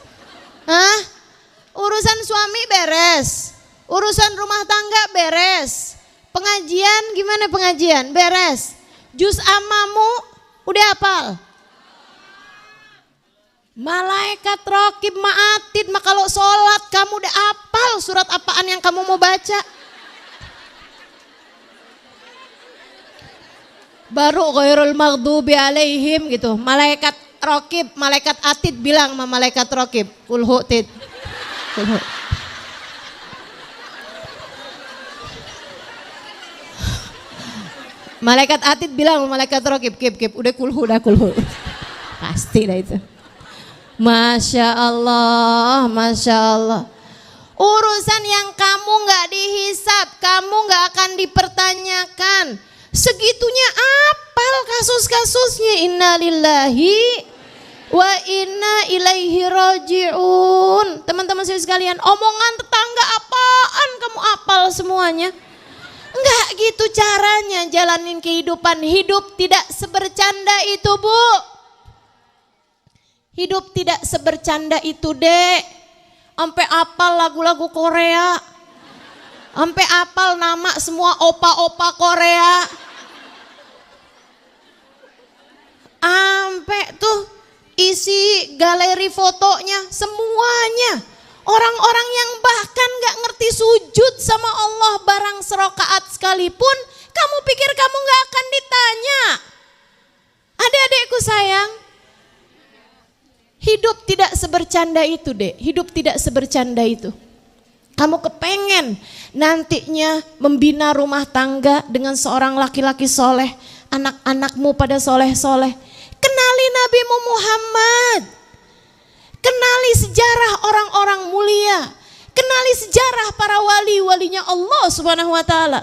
Hah? Urusan suami beres? Urusan rumah tangga beres? Pengajian gimana pengajian? Beres? Juz amamu udah hafal? Malaikat raqib ma'atid, maka kalau sholat kamu udah hafal surat apaan yang kamu mau baca? Baru ghairul maghdubi alaihim gitu. Malaikat raqib, malaikat atid bilang sama malaikat raqib, kulhu tid. Kulhu. Malaikat atid bilang malaikat raqib, kip, udah kulhu. Pasti dah itu. Masya Allah, Masya Allah. Urusan yang kamu gak dihisap, kamu gak akan dipertanyakan. Segitunya apal kasus-kasusnya. Innalillahi wa inna ilaihi raji'un. Teman-teman saya sekalian, omongan tetangga apaan kamu apal semuanya? Enggak gitu caranya jalanin kehidupan. Hidup tidak sebercanda itu, Bu. Hidup tidak sebercanda itu, Dek. Sampai apal lagu-lagu Korea. Sampai apal nama semua opa-opa Korea. Sampai tuh isi galeri fotonya semuanya. Orang-orang yang bahkan gak ngerti sujud sama Allah barang serokaat sekalipun, kamu pikir kamu gak akan ditanya? Adik-adikku sayang, hidup tidak sebercanda itu, Dek. Hidup tidak sebercanda itu. Kamu kepengen nantinya membina rumah tangga dengan seorang laki-laki soleh, anak-anakmu pada soleh-soleh. Kenali Nabi Muhammad. Kenali sejarah orang-orang mulia. Kenali sejarah para wali-walinya Allah Subhanahu wa taala.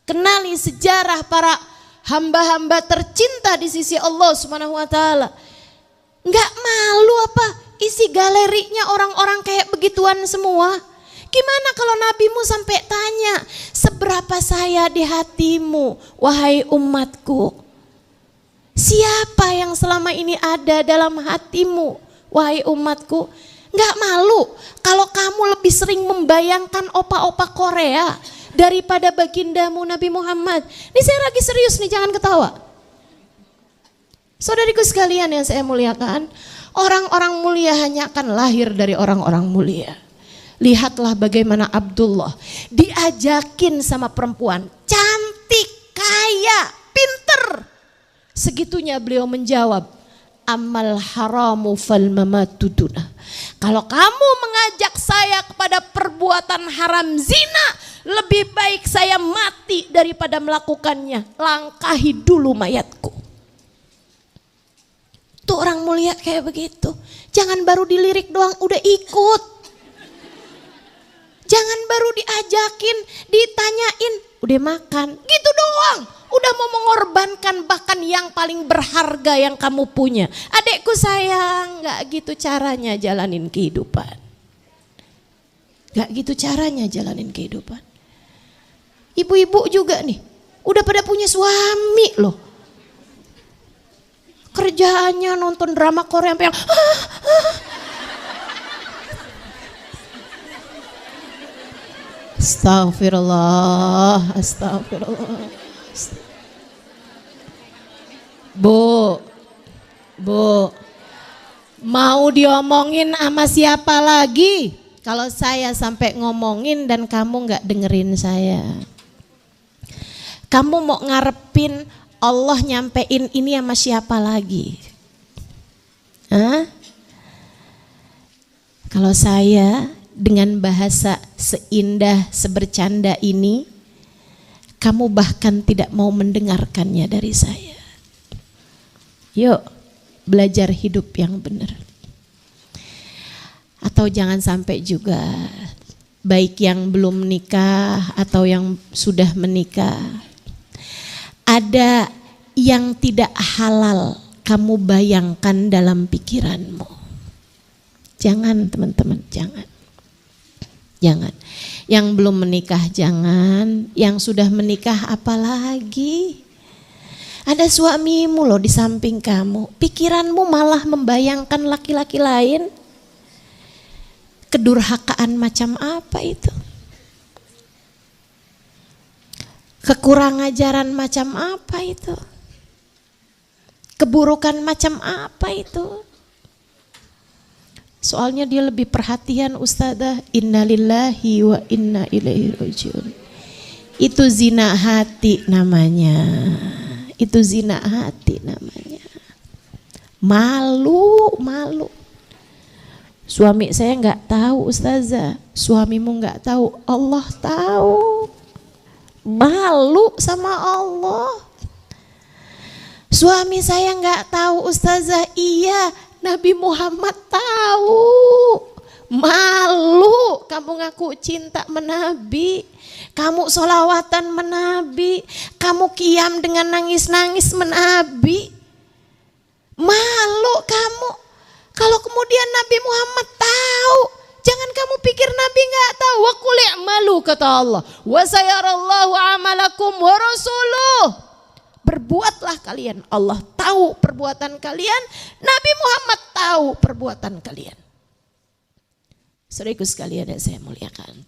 Kenali sejarah para hamba-hamba tercinta di sisi Allah Subhanahu wa taala. Enggak malu apa isi galerinya orang-orang kayak begituan semua? Gimana kalau nabimu sampai tanya, seberapa saya di hatimu wahai umatku? Siapa yang selama ini ada dalam hatimu wahai umatku? Gak malu kalau kamu lebih sering membayangkan opa-opa Korea daripada bagindamu Nabi Muhammad. Ini saya lagi serius nih, jangan ketawa. Saudariku sekalian yang saya muliakan, orang-orang mulia hanya akan lahir dari orang-orang mulia. Lihatlah bagaimana Abdullah diajakin sama perempuan cantik, kaya, pinter. Segitunya beliau menjawab, amal haramu fal mamatu dunah. Kalau kamu mengajak saya kepada perbuatan haram zina, lebih baik saya mati daripada melakukannya. Langkahi dulu mayatku. Tuh orang mulia kayak begitu. Jangan baru dilirik doang udah ikut. Jangan baru diajakin, ditanyain, udah makan, gitu doang. Udah mau mengorbankan bahkan yang paling berharga yang kamu punya. Adekku sayang, gak gitu caranya jalanin kehidupan. Gak gitu caranya jalanin kehidupan. Ibu-ibu juga nih, udah pada punya suami loh. Kerjaannya nonton drama Korea sampai yang Astagfirullah, astagfirullah. Bu, mau diomongin sama siapa lagi? Kalau saya sampai ngomongin dan kamu gak dengerin saya. Kamu mau ngarepin Allah nyampein ini sama siapa lagi? Hah? Kalau saya dengan bahasa seindah, sebercanda ini, kamu bahkan tidak mau mendengarkannya dari saya. Yuk, belajar hidup yang benar. Atau jangan sampai juga, baik yang belum menikah atau yang sudah menikah, ada yang tidak halal kamu bayangkan dalam pikiranmu. Jangan teman-teman, jangan. Jangan. Yang belum menikah jangan, yang sudah menikah apalagi. Ada suamimu loh di samping kamu, pikiranmu malah membayangkan laki-laki lain. Kedurhakaan macam apa itu? Kekurang ajaran macam apa itu? Keburukan macam apa itu? Soalnya dia lebih perhatian ustazah, innalillahi wa inna ilaihi rajiun. Itu zina hati namanya. Itu zina hati namanya. Malu. Suami saya nggak tahu ustazah, suamimu nggak tahu, Allah tahu. Malu sama Allah. Suami saya nggak tahu ustazah, iya Nabi Muhammad tahu. Malu kamu ngaku cinta menabi, kamu solawatan menabi, kamu qiyam dengan nangis-nangis menabi. Malu kamu. Kalau kemudian Nabi Muhammad tahu, jangan kamu pikir Nabi nggak tahu. Wa qul i'malu kata Allah, wa sayarallahu amalakum wa rasuluh. Berbuatlah kalian, Allah tahu perbuatan kalian, Nabi Muhammad tahu perbuatan kalian. Saudaraku sekalian yang saya muliakan,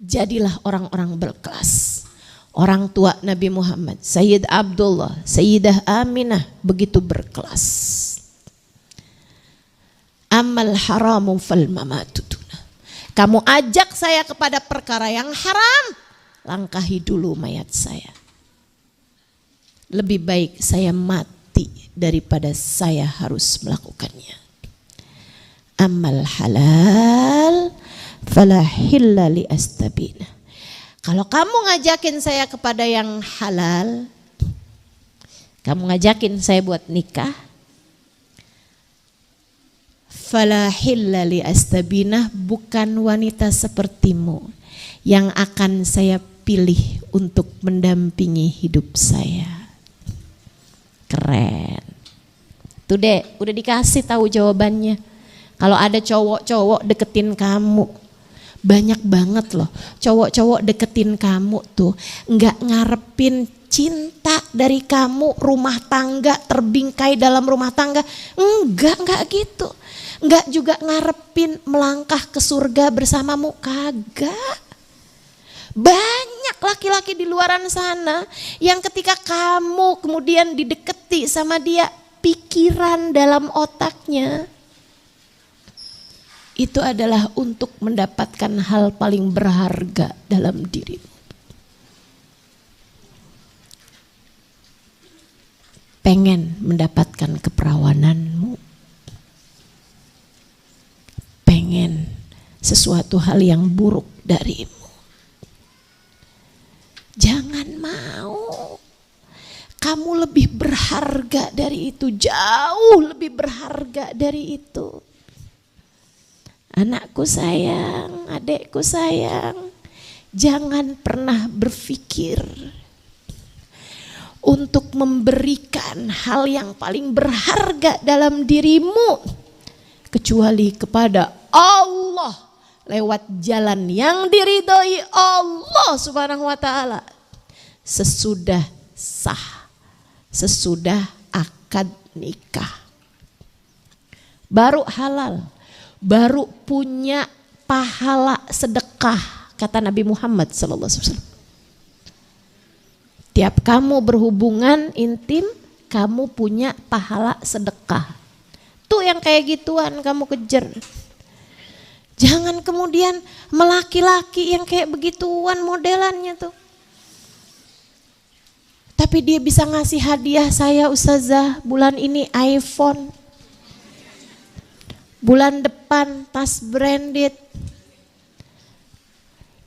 jadilah orang-orang berkelas. Orang tua Nabi Muhammad, Sayyid Abdullah, Sayyidah Aminah begitu berkelas. Amal haramu fal mamatutuna. Kamu ajak saya kepada perkara yang haram, langkahi dulu mayat saya. Lebih baik saya mati daripada saya harus melakukannya. Amal halal fala hilla li astabina. Kalau kamu ngajakin saya kepada yang halal, kamu ngajakin saya buat nikah, fala hilla li astabina, bukan wanita sepertimu yang akan saya pilih untuk mendampingi hidup saya. Keren. Tuh dek, udah dikasih tahu jawabannya. Kalau ada cowok-cowok deketin kamu, banyak banget loh cowok-cowok deketin kamu tuh nggak ngarepin cinta dari kamu, rumah tangga, terbingkai dalam rumah tangga, enggak gitu. Enggak juga ngarepin melangkah ke surga bersamamu, kagak. Banyak laki-laki di luaran sana yang ketika kamu kemudian dideketi sama dia, pikiran dalam otaknya itu adalah untuk mendapatkan hal paling berharga dalam dirimu. Pengen mendapatkan keperawananmu, pengen sesuatu hal yang buruk darimu. Jangan mau. Kamu lebih berharga dari itu, jauh lebih berharga dari itu. Anakku sayang, adekku sayang, jangan pernah berpikir untuk memberikan hal yang paling berharga dalam dirimu kecuali kepada Allah. Lewat jalan yang diridhoi Allah Subhanahu wa ta'ala. Sesudah sah, sesudah akad nikah, baru halal, baru punya pahala sedekah, kata Nabi Muhammad SAW. Tiap kamu berhubungan intim, kamu punya pahala sedekah. Tuh yang kayak gituan kamu kejar. Jangan kemudian melaki-laki yang kayak begituan modelannya tuh. Tapi dia bisa ngasih hadiah saya ustazah bulan ini iPhone. Bulan depan tas branded.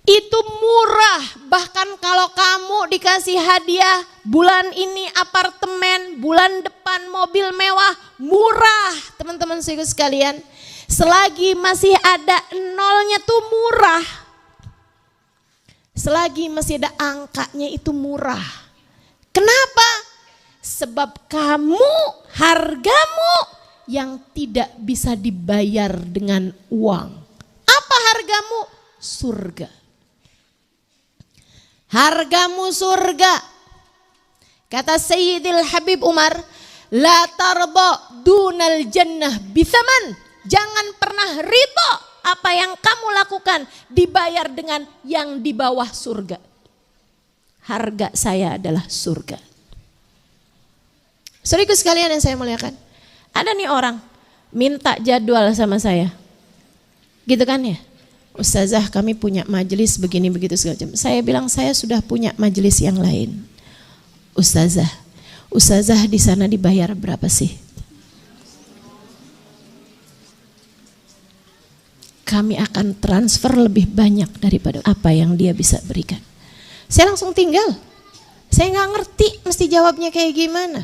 Itu murah, bahkan kalau kamu dikasih hadiah bulan ini apartemen, bulan depan mobil mewah, murah teman-teman sekalian. Selagi masih ada nolnya tuh murah. Selagi masih ada angkanya itu murah. Kenapa? Sebab kamu, hargamu yang tidak bisa dibayar dengan uang. Apa hargamu? Surga. Hargamu surga. Kata Sayyidil Habib Umar, la tarda dunal jannah bithaman. Jangan pernah ridho apa yang kamu lakukan dibayar dengan yang di bawah surga. Harga saya adalah surga. Saudaraku sekalian yang saya muliakan, ada nih orang minta jadwal sama saya. Gitu kan ya? Ustazah, kami punya majelis begini begitu segala macam. Saya bilang saya sudah punya majelis yang lain. Ustazah di sana dibayar berapa sih? Kami akan transfer lebih banyak daripada apa yang dia bisa berikan. Saya langsung tinggal. Saya nggak ngerti mesti jawabnya kayak gimana.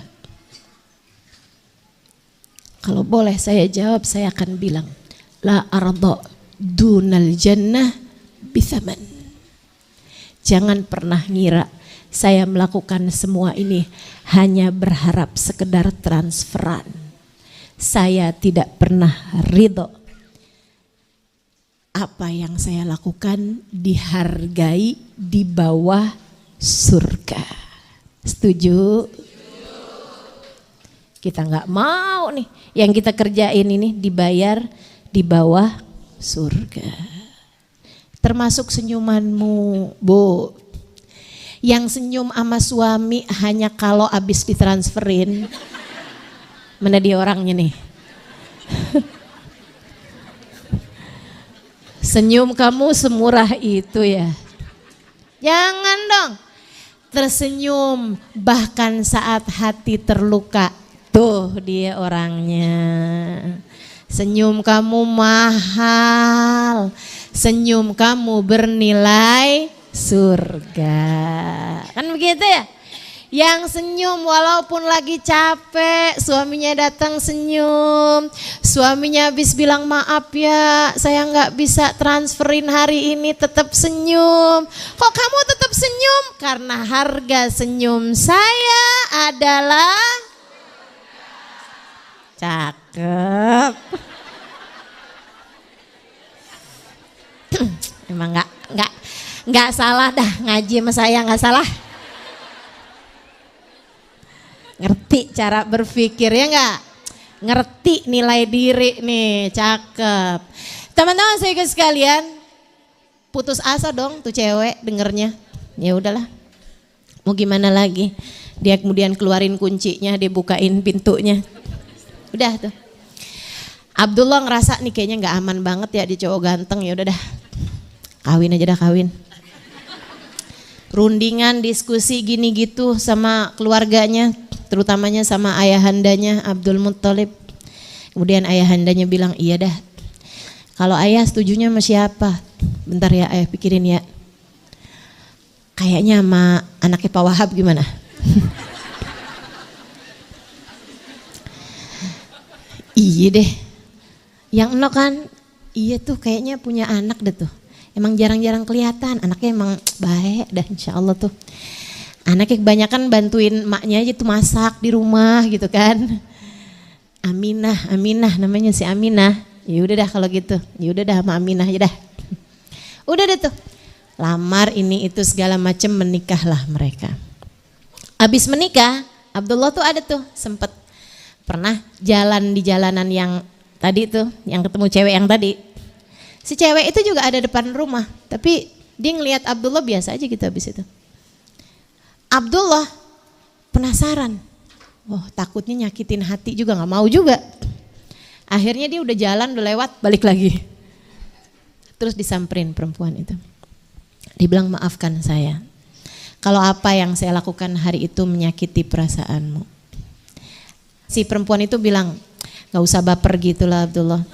Kalau boleh saya jawab, saya akan bilang, la arda dunal jannah bithaman. Jangan pernah ngira saya melakukan semua ini hanya berharap sekedar transferan. Saya tidak pernah ridho apa yang saya lakukan dihargai di bawah surga. Setuju? Kita nggak mau nih yang kita kerjain ini dibayar di bawah surga. Termasuk senyumanmu, Bu. Yang senyum sama suami hanya kalau habis ditransferin. Mana dia orangnya nih? Senyum kamu semurah itu ya? Jangan dong. Tersenyum bahkan saat hati terluka. Tuh dia orangnya. Senyum kamu mahal. Senyum kamu bernilai surga. Kan begitu ya? Yang senyum walaupun lagi capek, suaminya datang senyum. Suaminya habis bilang maaf ya, saya nggak bisa transferin hari ini, tetap senyum. Kok kamu tetap senyum? Karena harga senyum saya adalah cakep. Emang nggak salah dah ngaji sama saya, nggak salah. Ngerti cara berpikir ya nggak? Ngerti nilai diri nih, cakep. Teman-teman saya sekalian, putus asa dong tuh cewek dengernya. Ya udahlah, mau gimana lagi? Dia kemudian keluarin kuncinya, dia bukain pintunya. Udah tuh. Abdullah ngerasa nih kayaknya nggak aman banget ya di cowok ganteng, ya udah dah. Kawin aja dah, kawin. Rundingan diskusi gini gitu sama keluarganya, terutamanya sama ayahandanya Abdul Muttalib. Kemudian ayahandanya bilang, iya dah. Kalau ayah setujunya sama siapa? Bentar ya ayah pikirin ya. Kayaknya sama anaknya Pak Wahab gimana? Iya deh. Yang eno kan, iya tuh kayaknya punya anak deh tuh. Emang jarang-jarang kelihatan, anaknya emang baik dah insya Allah tuh. Anaknya kebanyakan bantuin maknya aja tuh masak di rumah gitu kan. Aminah namanya si Aminah. Ya udah dah kalau gitu, ya udah dah sama Aminah aja dah. Udah deh tuh, lamar ini itu segala macem, menikahlah mereka. Abis menikah, Abdullah tuh ada tuh sempet pernah jalan di jalanan yang tadi tuh, yang ketemu cewek yang tadi. Si cewek itu juga ada depan rumah, tapi dia ngelihat Abdullah biasa aja gitu habis itu. Abdullah penasaran, wah takutnya nyakitin hati juga, nggak mau juga. Akhirnya dia udah jalan, udah lewat, balik lagi. Terus disamperin perempuan itu. Dibilang maafkan saya, kalau apa yang saya lakukan hari itu menyakiti perasaanmu. Si perempuan itu bilang, gak usah baper gitulah Abdullah.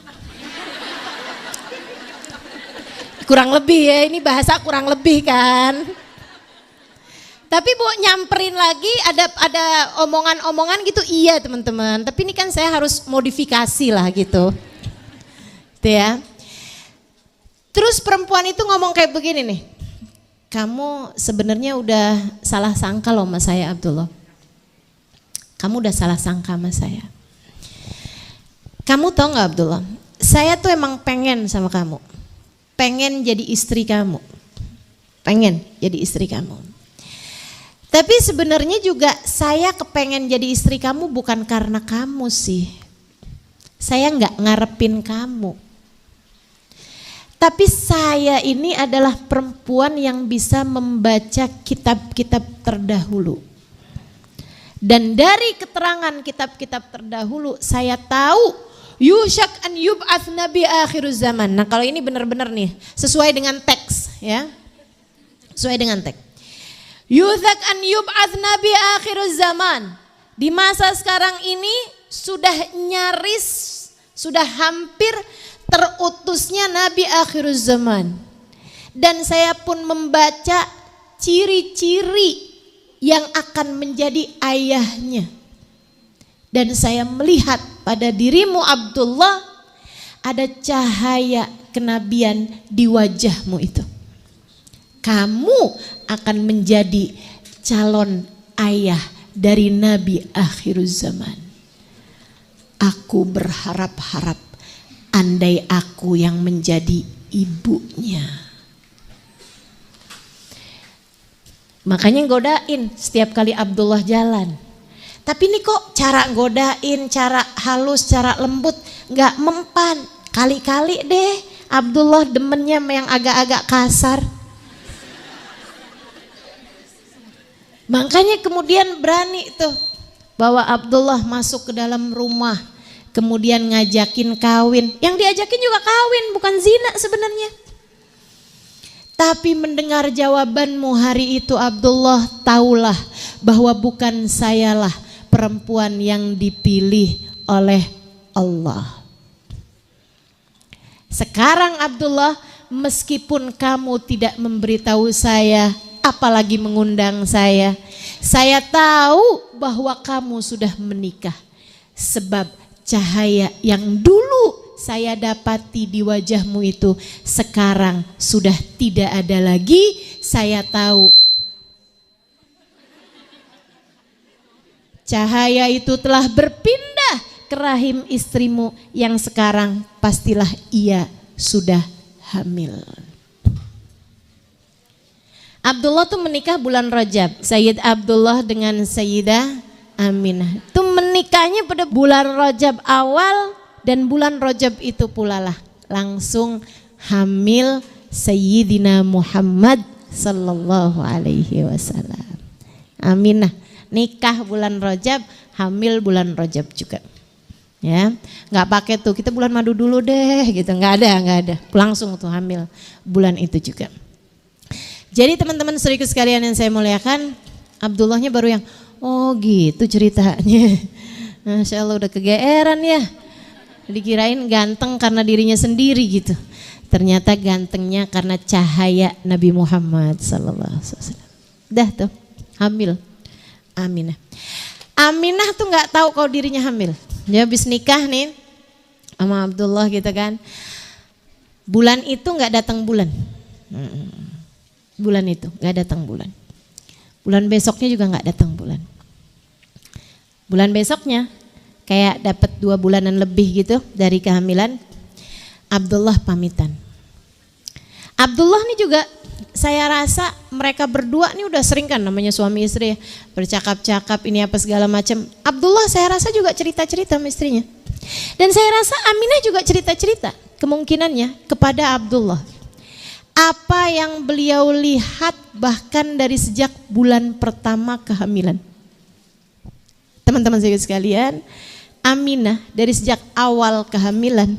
Kurang lebih ya, ini bahasa kurang lebih kan. Tapi Bu nyamperin lagi ada omongan-omongan gitu, iya teman-teman. Tapi ini kan saya harus modifikasi lah gitu. Gitu ya. Terus perempuan itu ngomong kayak begini nih. Kamu sebenarnya udah salah sangka loh sama saya Abdullah. Kamu udah salah sangka sama saya. Kamu tahu gak Abdullah, saya tuh emang pengen sama kamu. Pengen jadi istri kamu. Pengen jadi istri kamu. Tapi sebenarnya juga saya kepengen jadi istri kamu bukan karena kamu sih. Saya gak ngarepin kamu. Tapi saya ini adalah perempuan yang bisa membaca kitab-kitab terdahulu. Dan dari keterangan kitab-kitab terdahulu saya tahu yusyak an yub'ats nabi akhiruz zaman. Nah kalau ini benar-benar nih sesuai dengan teks ya. Sesuai dengan teks. Yusyak an yub'ats nabi akhiruz zaman. Di masa sekarang ini sudah nyaris, sudah hampir terutusnya nabi akhiruz zaman. Dan saya pun membaca ciri-ciri yang akan menjadi ayahnya. Dan saya melihat pada dirimu Abdullah ada cahaya kenabian di wajahmu itu. Kamu akan menjadi calon ayah dari Nabi akhiruz zaman. Aku berharap-harap andai aku yang menjadi ibunya. Makanya godain setiap kali Abdullah jalan. Tapi ini kok cara godain, cara halus, cara lembut gak mempan. Kali-kali deh Abdullah demennya yang agak-agak kasar. Makanya kemudian berani tuh bawa Abdullah masuk ke dalam rumah. Kemudian ngajakin kawin. Yang diajakin juga kawin, bukan zina sebenarnya. Tapi mendengar jawabanmu hari itu Abdullah, taulah bahwa bukan sayalah perempuan yang dipilih oleh Allah. Sekarang Abdullah, meskipun kamu tidak memberitahu saya, apalagi mengundang saya tahu bahwa kamu sudah menikah. Sebab cahaya yang dulu saya dapati di wajahmu itu sekarang sudah tidak ada lagi. Saya tahu cahaya itu telah berpindah ke rahim istrimu yang sekarang pastilah ia sudah hamil. Abdullah tuh menikah bulan Rajab. Sayyid Abdullah dengan Sayyidah Aminah. Itu menikahnya pada bulan Rajab awal. Dan bulan Rajab itu pula lah langsung hamil Sayyidina Muhammad sallallahu alaihi wasallam. Aminah nikah bulan Rajab, hamil bulan Rajab juga. Ya, nggak pakai tuh kita bulan madu dulu deh gitu, nggak ada. Langsung tuh hamil bulan itu juga. Jadi teman-teman saudaraku sekalian yang saya muliakan, Abdullahnya baru yang oh gitu ceritanya. Masya Allah udah kegeeran ya. Dikirain ganteng karena dirinya sendiri gitu. Ternyata gantengnya karena cahaya Nabi Muhammad sallallahu alaihi wasallam. Dah tuh hamil Aminah. Aminah tuh nggak tahu kalau dirinya hamil. Dia habis nikah nih sama Abdullah gitu kan. Bulan itu nggak datang bulan. Bulan itu nggak datang bulan. Bulan besoknya juga nggak datang bulan. Bulan besoknya kayak dapat 2 bulanan lebih gitu dari kehamilan, Abdullah pamitan. Abdullah nih juga saya rasa mereka berdua nih udah sering kan namanya suami istri ya, bercakap-cakap ini apa segala macam. Abdullah saya rasa juga cerita-cerita sama istrinya. Dan saya rasa Aminah juga cerita-cerita kemungkinannya kepada Abdullah. Apa yang beliau lihat bahkan dari sejak bulan pertama kehamilan. Teman-teman saya sekalian, Aminah dari sejak awal kehamilan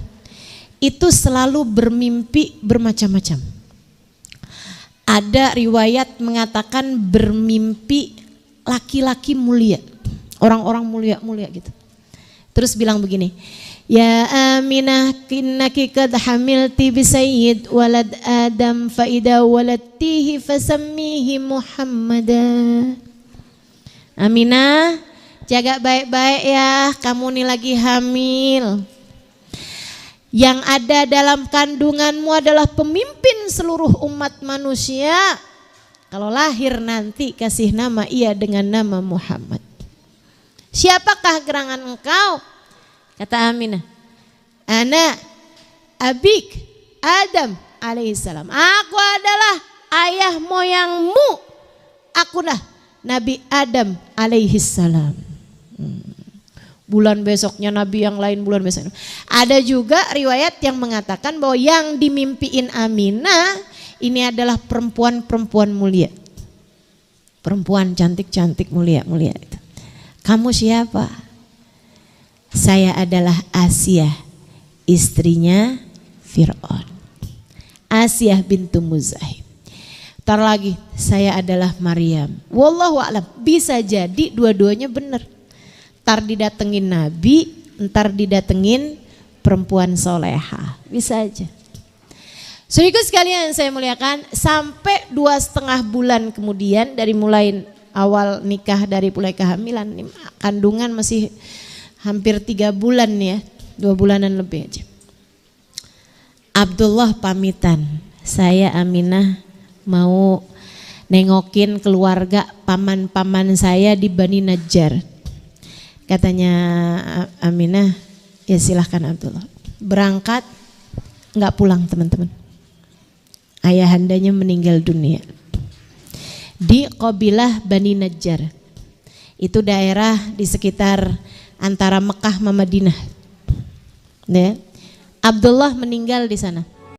itu selalu bermimpi bermacam-macam. Ada riwayat mengatakan bermimpi laki-laki mulia, orang-orang mulia-mulia gitu. Terus bilang begini, ya Aminah innaki qad hamilti bi sayyid walad Adam fa idza waladtihi fasammihi Muhammada. Aminah, jaga baik-baik ya, kamu nih lagi hamil. Yang ada dalam kandunganmu adalah pemimpin seluruh umat manusia. Kalau lahir nanti kasih nama ia dengan nama Muhammad. Siapakah gerangan engkau? Kata Aminah, ana abik Adam alaihissalam. Aku adalah ayah moyangmu. Akulah Nabi Adam alaihissalam. Bulan besoknya Nabi yang lain, bulan besoknya. Ada juga riwayat yang mengatakan bahwa yang dimimpiin Aminah ini adalah perempuan-perempuan mulia. Perempuan cantik-cantik mulia-mulia itu. Kamu siapa? Saya adalah Asia, istrinya Fir'aun. Asia bintu Muzahim. Ntar lagi, saya adalah Maryam. Wallahu a'lam. Bisa jadi dua-duanya benar. Ntar didatengin Nabi, ntar didatengin perempuan soleha. Bisa aja. Saudaraku sekalian saya muliakan, sampai 2,5 bulan kemudian dari mulai awal nikah, dari mulai kehamilan, kandungan masih hampir 3 bulan ya, 2 bulanan lebih aja. Abdullah pamitan, saya Aminah mau nengokin keluarga paman-paman saya di Bani Najjar. Katanya Aminah, ya silahkan Abdullah. Berangkat, nggak pulang teman-teman. Ayahandanya meninggal dunia di Qabilah Bani Najjar. Itu daerah di sekitar antara Mekah sama Madinah. Ya. Abdullah meninggal di sana.